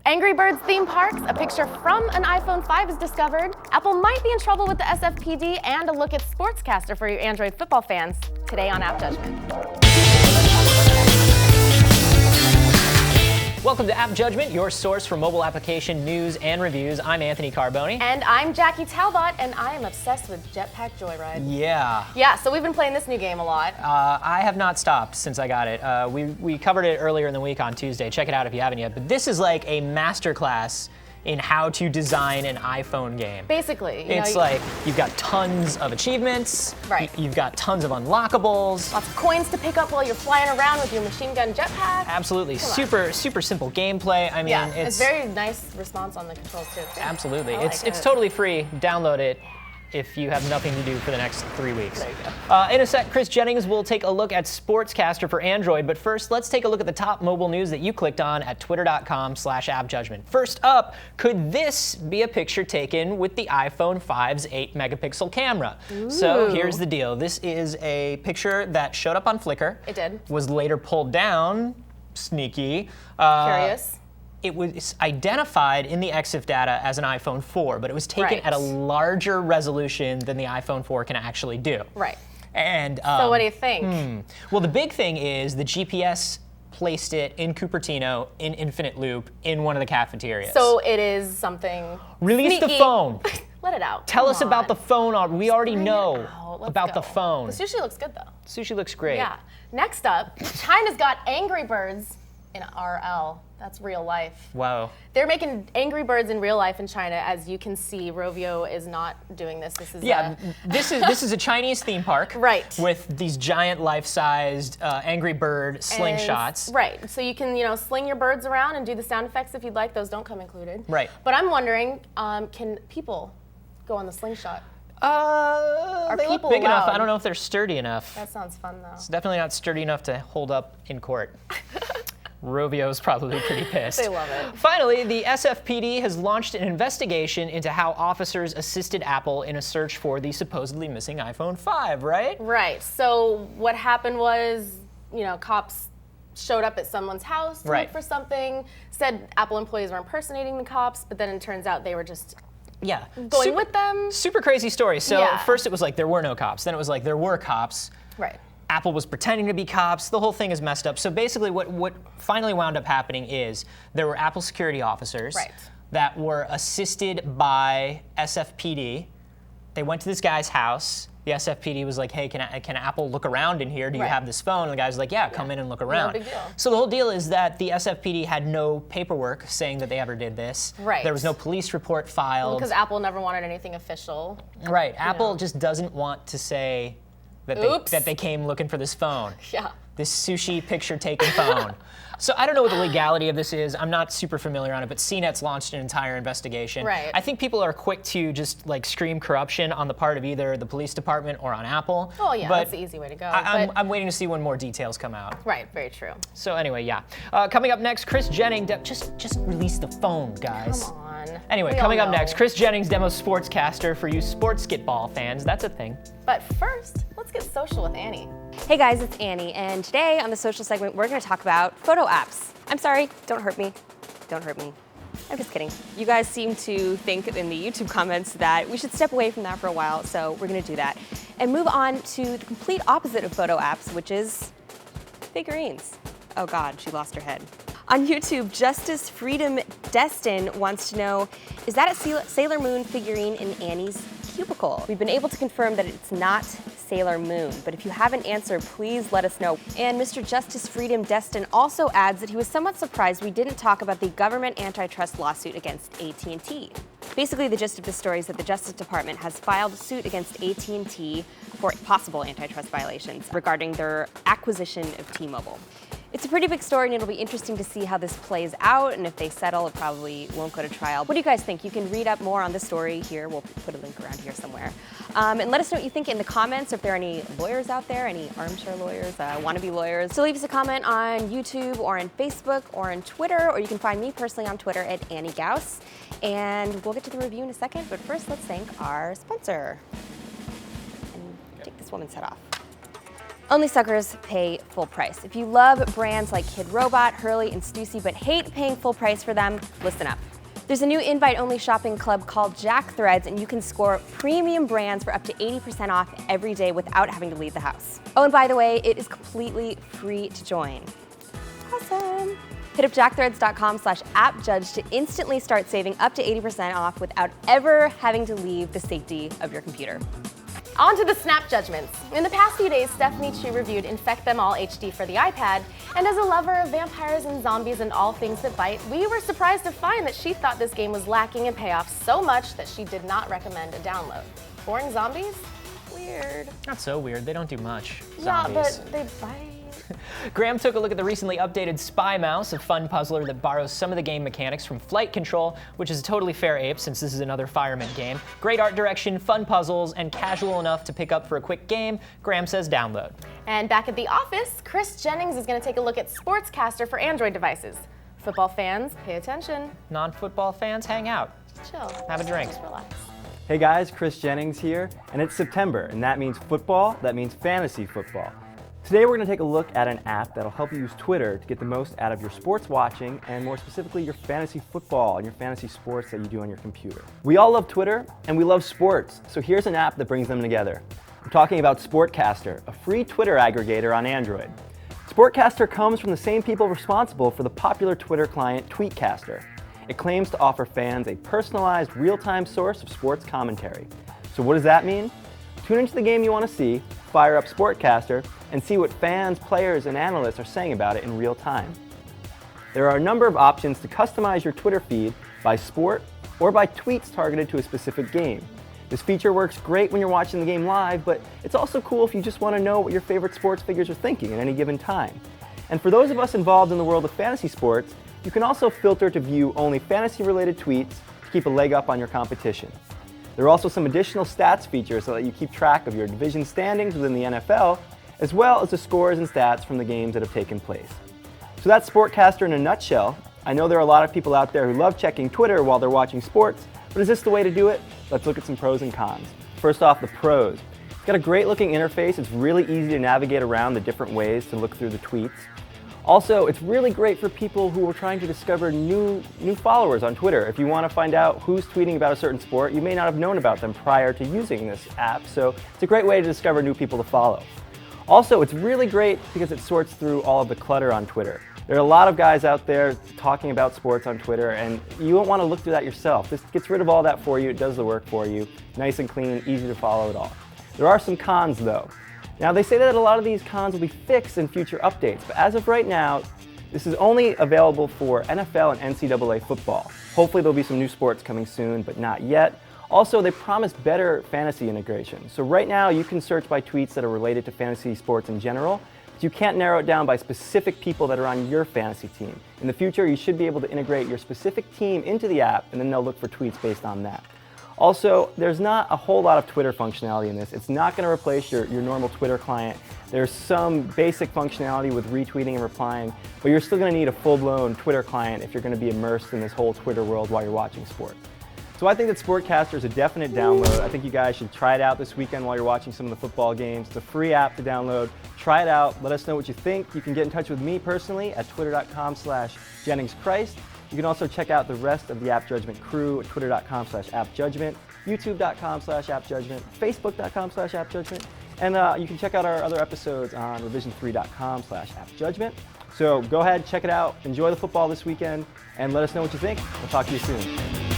Angry Birds theme parks, a picture from an iPhone 5 is discovered. Apple might be in trouble with the SFPD, and a look at Sportscaster for your Android football fans today on App Judgment. Welcome to App Judgment, your source for mobile application news and reviews. I'm Anthony Carboni. And I'm Jackie Talbot, and I am obsessed with Jetpack Joyride. Yeah, so we've been playing this new game a lot. I have not stopped since I got it. We covered it earlier in the week on Tuesday. Check it out if you haven't yet. But this is like a masterclass in how to design an iPhone game. Basically. It's like you've got tons of achievements. Right. You've got tons of unlockables. Lots of coins to pick up while you're flying around with your machine gun jetpack. Absolutely. Super simple gameplay. I mean, yeah, it's very nice response on the controls too. Absolutely. It's totally free. Download it if you have nothing to do for the next 3 weeks. There you go. In a sec, Chris Jennings will take a look at SportsCaster for Android, but first, let's take a look at the top mobile news that you clicked on at twitter.com/appjudgment. First up, could this be a picture taken with the iPhone 5's 8-megapixel camera? Ooh. So here's the deal. This is a picture that showed up on Flickr. It did. Was later pulled down. Sneaky. Curious. It was identified in the EXIF data as an iPhone 4, but it was taken at a larger resolution than the iPhone 4 can actually do. Right. And so what do you think? Well, the big thing is the GPS placed it in Cupertino in infinite loop in one of the cafeterias. So it is something Release sneaky. the phone. Let it out. Tell us Come about on. the phone. We already know Let's about go. the phone. The sushi looks good though. Sushi looks great. Yeah. Next up, China's got Angry Birds in RL. That's real life. Wow. They're making Angry Birds in real life in China. As you can see, Rovio is not doing this. This is this is a Chinese theme park. Right. With these giant life-sized Angry Bird slingshots. Right. So you can, sling your birds around and do the sound effects if you'd like. Those don't come included. Right. But I'm wondering, can people go on the slingshot? They look big enough. I don't know if they're sturdy enough. That sounds fun though. It's definitely not sturdy enough to hold up in court. Rovio's probably pretty pissed. They love it. Finally, the SFPD has launched an investigation into how officers assisted Apple in a search for the supposedly missing iPhone 5, right? Right. So what happened was, cops showed up at someone's house to look for something, said Apple employees were impersonating the cops, but then it turns out they were just going with them. Super crazy story. So first it was like there were no cops. Then it was like there were cops. Right. Apple was pretending to be cops. The whole thing is messed up. So basically what finally wound up happening is there were Apple security officers that were assisted by SFPD. They went to this guy's house. The SFPD was like, hey, can Apple look around in here? Do you have this phone? And the guy's like, yeah, come in and look around. No big deal. So the whole deal is that the SFPD had no paperwork saying that they ever did this. Right. There was no police report filed. Because Apple never wanted anything official. Right. Apple just doesn't want to say that they came looking for this phone. Yeah. This sushi picture taken phone. So I don't know what the legality of this is. I'm not super familiar on it, but CNET's launched an entire investigation. Right. I think people are quick to just scream corruption on the part of either the police department or on Apple. Oh yeah, but that's the easy way to go. I'm waiting to see when more details come out. Right, very true. So anyway, yeah. Coming up next, Chris Jennings, just release the phone, guys. Come on. Anyway, coming up next, Chris Jennings demos Sportscaster for you Sportskitball fans. That's a thing. But first, let's get social with Annie. Hey guys, it's Annie, and today on the social segment, we're going to talk about photo apps. I'm sorry, don't hurt me. Don't hurt me. I'm just kidding. You guys seem to think in the YouTube comments that we should step away from that for a while, so we're going to do that. And move on to the complete opposite of photo apps, which is figurines. Oh God, she lost her head. On YouTube, Justice Freedom Destin wants to know, is that a Sailor Moon figurine in Annie's cubicle? We've been able to confirm that it's not Sailor Moon, but if you have an answer, please let us know. And Mr. Justice Freedom Destin also adds that he was somewhat surprised we didn't talk about the government antitrust lawsuit against AT&T. Basically, the gist of the story is that the Justice Department has filed a suit against AT&T for possible antitrust violations regarding their acquisition of T-Mobile. It's a pretty big story, and it'll be interesting to see how this plays out, and if they settle, it probably won't go to trial. What do you guys think? You can read up more on the story here. We'll put a link around here somewhere. And let us know what you think in the comments, if there are any lawyers out there, any armchair lawyers, wannabe lawyers. So leave us a comment on YouTube or on Facebook or on Twitter, or you can find me personally on Twitter at Annie Gauss. And we'll get to the review in a second, but first let's thank our sponsor. And take this woman's head off. Only suckers pay full price. If you love brands like Kid Robot, Hurley, and Stussy but hate paying full price for them, listen up. There's a new invite-only shopping club called Jack Threads, and you can score premium brands for up to 80% off every day without having to leave the house. Oh, and by the way, it is completely free to join. Awesome. Hit up jackthreads.com/appjudge to instantly start saving up to 80% off without ever having to leave the safety of your computer. On to the snap judgments. In the past few days, Stephanie Chu reviewed Infect Them All HD for the iPad, and as a lover of vampires and zombies and all things that bite, we were surprised to find that she thought this game was lacking in payoff so much that she did not recommend a download. Boring zombies? Weird. Not so weird, they don't do much. Yeah, Zombies. but they bite. Graham took a look at the recently updated SpyMouse, a fun puzzler that borrows some of the game mechanics from Flight Control, which is a totally fair ape since this is another fireman game. Great art direction, fun puzzles, and casual enough to pick up for a quick game. Graham says download. And back at the office, Chris Jennings is going to take a look at SportsCaster for Android devices. Football fans, pay attention. Non-football fans, hang out. Chill. Have a drink. Just relax. Hey guys, Chris Jennings here, and it's September, and that means football, that means fantasy football. Today we're going to take a look at an app that'll help you use Twitter to get the most out of your sports watching, and more specifically your fantasy football and your fantasy sports that you do on your computer. We all love Twitter, and we love sports, so here's an app that brings them together. I'm talking about SportCaster, a free Twitter aggregator on Android. SportCaster comes from the same people responsible for the popular Twitter client Tweetcaster. It claims to offer fans a personalized, real-time source of sports commentary. So what does that mean? Tune into the game you want to see, fire up SportCaster, and see what fans, players, and analysts are saying about it in real time. There are a number of options to customize your Twitter feed by sport or by tweets targeted to a specific game. This feature works great when you're watching the game live, but it's also cool if you just want to know what your favorite sports figures are thinking at any given time. And for those of us involved in the world of fantasy sports, you can also filter to view only fantasy-related tweets to keep a leg up on your competition. There are also some additional stats features so that you keep track of your division standings within the NFL, as well as the scores and stats from the games that have taken place. So that's SportCaster in a nutshell. I know there are a lot of people out there who love checking Twitter while they're watching sports, but is this the way to do it? Let's look at some pros and cons. First off, the pros. It's got a great looking interface. It's really easy to navigate around the different ways to look through the tweets. Also, it's really great for people who are trying to discover new followers on Twitter. If you want to find out who's tweeting about a certain sport, you may not have known about them prior to using this app, so it's a great way to discover new people to follow. Also, it's really great because it sorts through all of the clutter on Twitter. There are a lot of guys out there talking about sports on Twitter, and you won't want to look through that yourself. This gets rid of all that for you. It does the work for you. Nice and clean, easy to follow it all. There are some cons, though. Now, they say that a lot of these cons will be fixed in future updates, but as of right now, this is only available for NFL and NCAA football. Hopefully there'll be some new sports coming soon, but not yet. Also, they promise better fantasy integration. So right now, you can search by tweets that are related to fantasy sports in general, but you can't narrow it down by specific people that are on your fantasy team. In the future, you should be able to integrate your specific team into the app, and then they'll look for tweets based on that. Also, there's not a whole lot of Twitter functionality in this. It's not going to replace your normal Twitter client. There's some basic functionality with retweeting and replying, but you're still going to need a full-blown Twitter client if you're going to be immersed in this whole Twitter world while you're watching sports. So I think that SportCaster is a definite download. I think you guys should try it out this weekend while you're watching some of the football games. It's a free app to download. Try it out. Let us know what you think. You can get in touch with me personally at twitter.com/JenningsChrist. You can also check out the rest of the AppJudgment crew at twitter.com/AppJudgment, youtube.com/AppJudgment, facebook.com/AppJudgment, and you can check out our other episodes on revision3.com/AppJudgment. So go ahead, check it out, enjoy the football this weekend, and let us know what you think. We'll talk to you soon.